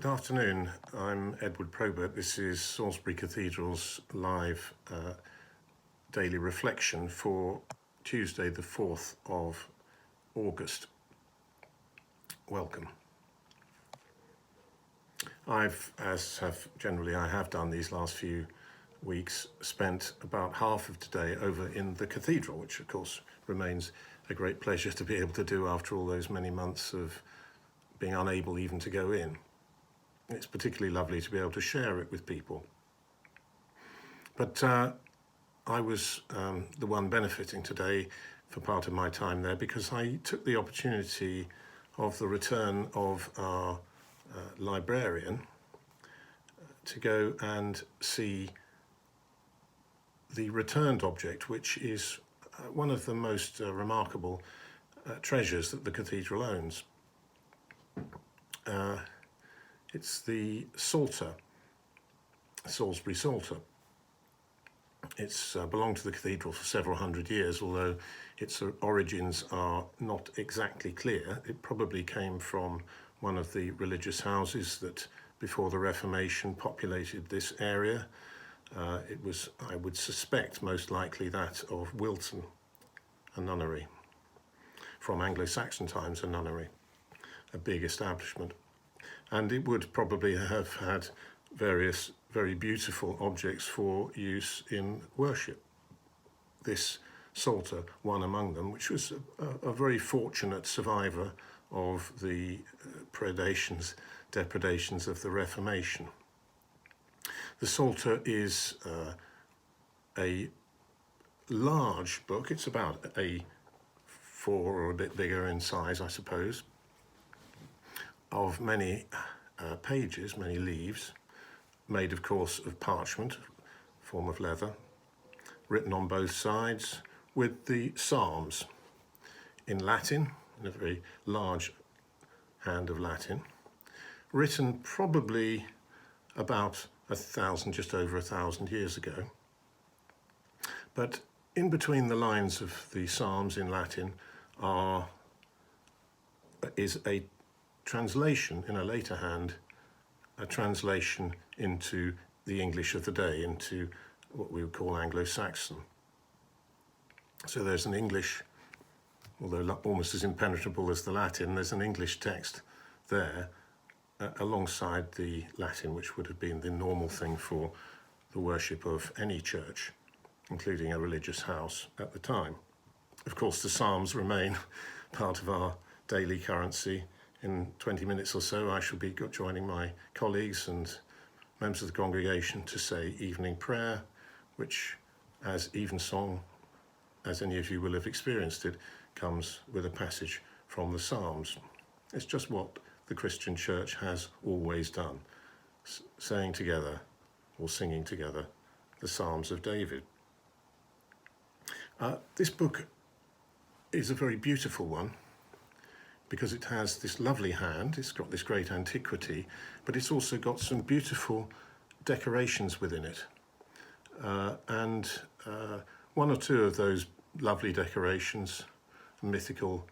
Good afternoon, I'm Edward Probert. This is Salisbury Cathedral's live daily reflection for Tuesday the 4th of August. Welcome. I have done these last few weeks, spent about half of today over in the cathedral, which of course remains a great pleasure to be able to do after all those many months of being unable even to go in. It's particularly lovely to be able to share it with people. But I was the one benefiting today for part of my time there because I took the opportunity of the return of our librarian to go and see the returned object, which is one of the most remarkable treasures that the cathedral owns. It's the Psalter, Salisbury Psalter. It's belonged to the cathedral for several hundred years, although its origins are not exactly clear. It probably came from one of the religious houses that before the Reformation populated this area. It was, I would suspect, most likely that of Wilton, a nunnery. From Anglo-Saxon times, a nunnery, a big establishment. And it would probably have had various very beautiful objects for use in worship. This Psalter, one among them, which was a very fortunate survivor of the depredations of the Reformation. The Psalter is a large book. It's about A4 or a bit bigger in size, I suppose, of many pages, many leaves, made of course of parchment, form of leather, written on both sides with the Psalms in Latin, in a very large hand of Latin, written probably about just over 1,000 years ago. But in between the lines of the Psalms in Latin is a translation in a later hand, a translation into the English of the day, into what we would call Anglo-Saxon. So there's an English, although almost as impenetrable as the Latin, there's an English text there alongside the Latin, which would have been the normal thing for the worship of any church, including a religious house at the time. Of course, the Psalms remain part of our daily currency. In 20 minutes or so, I shall be joining my colleagues and members of the congregation to say evening prayer, which, as evensong, as any of you will have experienced it, comes with a passage from the Psalms. It's just what the Christian church has always done, saying together or singing together the Psalms of David. This book is a very beautiful one, because it has this lovely hand, it's got this great antiquity, but it's also got some beautiful decorations within it. And one or two of those lovely decorations, mythical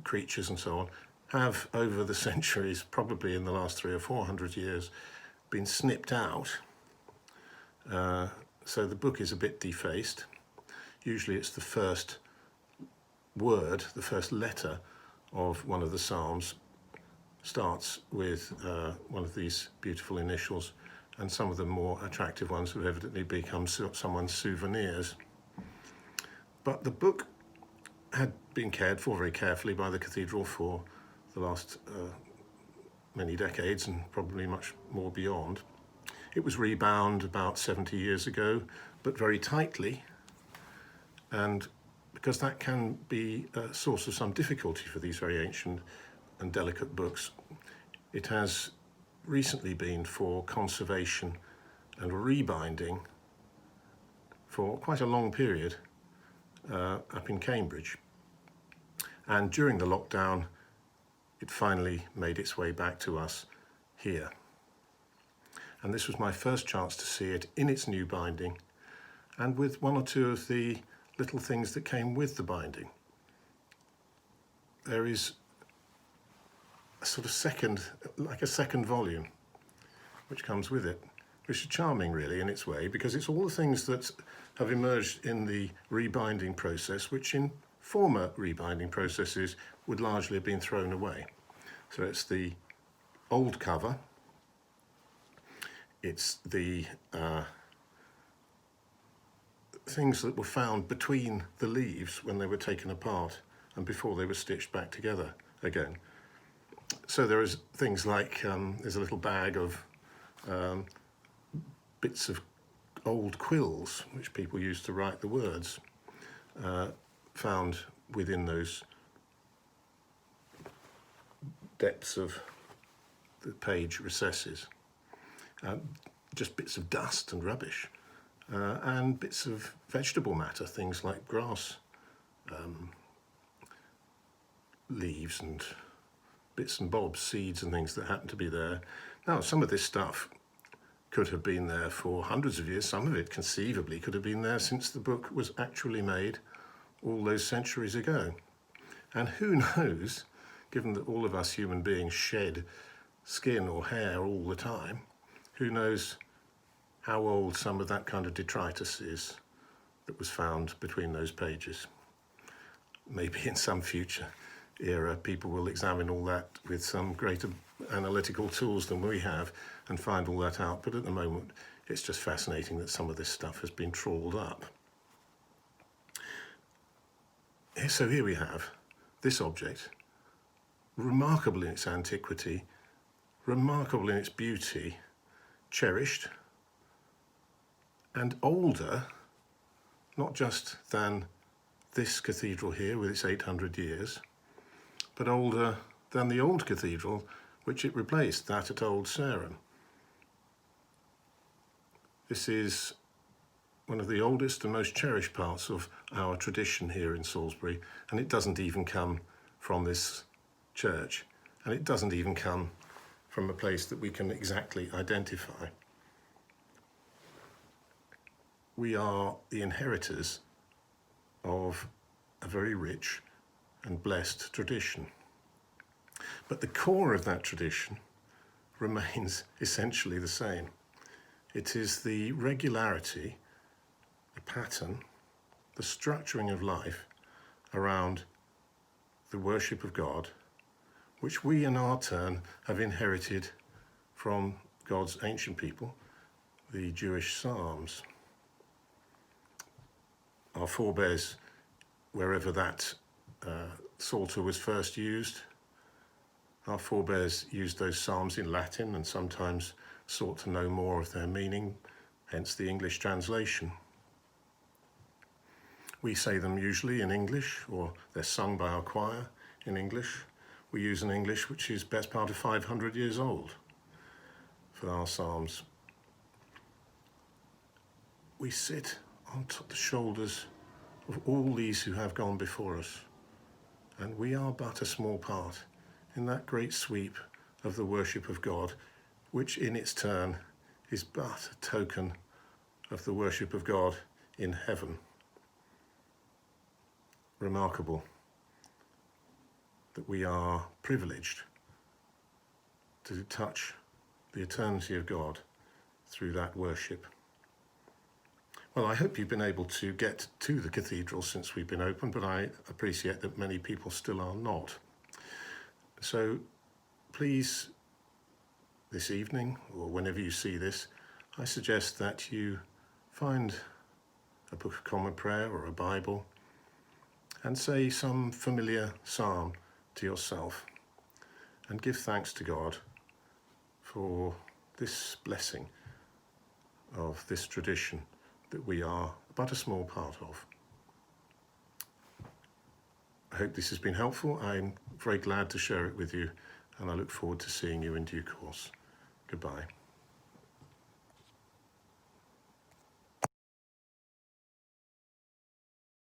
creatures and so on, have over the centuries, probably in the last 300 or 400 years, been snipped out. So the book is a bit defaced. Usually it's the first word, the first letter of one of the Psalms starts with one of these beautiful initials, and some of the more attractive ones have evidently become someone's souvenirs. But the book had been cared for very carefully by the cathedral for the last many decades, and probably much more beyond. It was rebound about 70 years ago, but very tightly, and because that can be a source of some difficulty for these very ancient and delicate books, it has recently been for conservation and rebinding for quite a long period up in Cambridge. And during the lockdown, it finally made its way back to us here. And this was my first chance to see it in its new binding, and with one or two of the little things that came with the binding. There is sort of second, like a second volume, which comes with it, which is charming really in its way, because it's all the things that have emerged in the rebinding process, which in former rebinding processes would largely have been thrown away. So it's the old cover, it's the things that were found between the leaves when they were taken apart and before they were stitched back together again. So there is things like, there's a little bag of bits of old quills, which people used to write the words, found within those depths of the page recesses. Just bits of dust and rubbish, and bits of vegetable matter, things like grass leaves and bits and bobs, seeds and things that happen to be there. Now, some of this stuff could have been there for hundreds of years. Some of it conceivably could have been there since the book was actually made all those centuries ago. And who knows, given that all of us human beings shed skin or hair all the time, who knows how old some of that kind of detritus is that was found between those pages. Maybe in some future era people will examine all that with some greater analytical tools than we have and find all that out, but at the moment it's just fascinating that some of this stuff has been trawled up. So here we have this object, remarkable in its antiquity, remarkable in its beauty, cherished, and older, not just than this cathedral here with its 800 years, but older than the old cathedral which it replaced, that at Old Sarum. This is one of the oldest and most cherished parts of our tradition here in Salisbury, and it doesn't even come from this church, and it doesn't even come from a place that we can exactly identify. We are the inheritors of a very rich and blessed tradition. But the core of that tradition remains essentially the same. It is the regularity, the pattern, the structuring of life around the worship of God, which we in our turn have inherited from God's ancient people, the Jewish Psalms. Our forebears, wherever that psalter was first used, our forebears used those psalms in Latin and sometimes sought to know more of their meaning, hence the English translation. We say them usually in English, or they're sung by our choir in English. We use an English which is best part of 500 years old for our psalms. We sit on the shoulders of all these who have gone before us, and we are but a small part in that great sweep of the worship of God, which in its turn is but a token of the worship of God in heaven. Remarkable that we are privileged to touch the eternity of God through that worship. Well, I hope you've been able to get to the cathedral since we've been open, but I appreciate that many people still are not. So please, this evening, or whenever you see this, I suggest that you find a Book of Common Prayer or a Bible and say some familiar psalm to yourself and give thanks to God for this blessing of this tradition that we are but a small part of. I hope this has been helpful. I'm very glad to share it with you, and I look forward to seeing you in due course. Goodbye.